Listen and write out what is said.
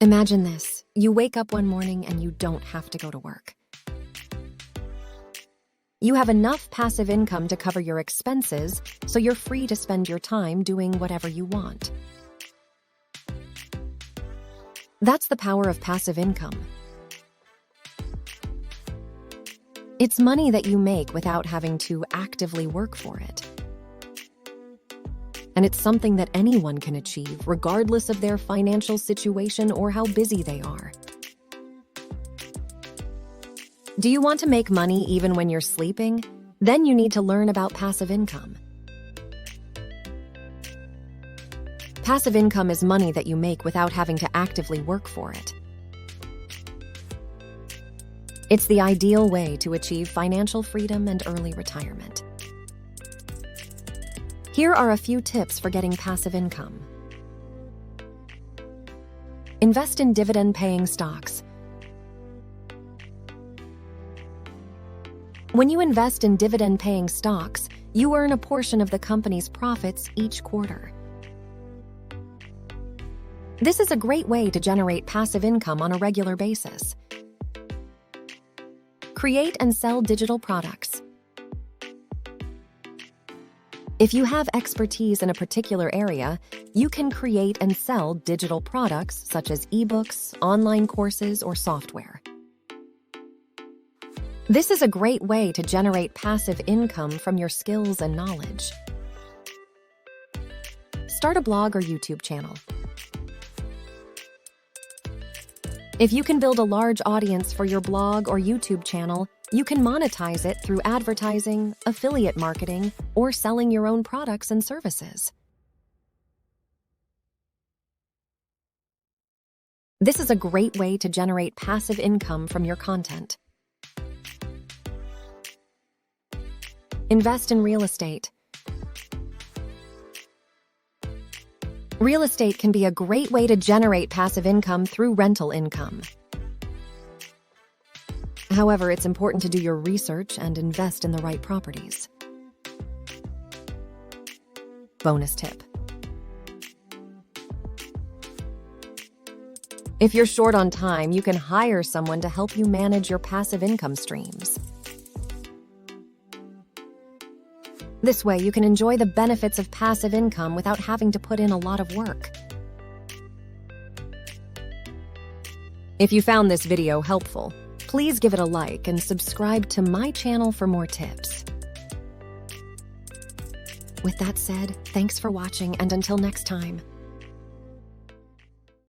Imagine this. You wake up one morning and you don't have to go to work. You have enough passive income to cover your expenses, so you're free to spend your time doing whatever you want. That's the power of passive income. It's money that you make without having to actively work for it. And it's something that anyone can achieve, regardless of their financial situation or how busy they are. Do you want to make money even when you're sleeping? Then you need to learn about passive income. Passive income is money that you make without having to actively work for it. It's the ideal way to achieve financial freedom and early retirement. Here are a few tips for getting passive income. Invest in dividend-paying stocks. When you invest in dividend-paying stocks, you earn a portion of the company's profits each quarter. This is a great way to generate passive income on a regular basis. Create and sell digital products. If you have expertise in a particular area, you can create and sell digital products such as ebooks, online courses, or software. This is a great way to generate passive income from your skills and knowledge. Start a blog or YouTube channel. If you can build a large audience for your blog or YouTube channel, you can monetize it through advertising, affiliate marketing, or selling your own products and services. This is a great way to generate passive income from your content. Invest in real estate. Real estate can be a great way to generate passive income through rental income. However, it's important to do your research and invest in the right properties. Bonus tip. If you're short on time, you can hire someone to help you manage your passive income streams. This way, you can enjoy the benefits of passive income without having to put in a lot of work. If you found this video helpful, please give it a like and subscribe to my channel for more tips. With that said, thanks for watching, and until next time.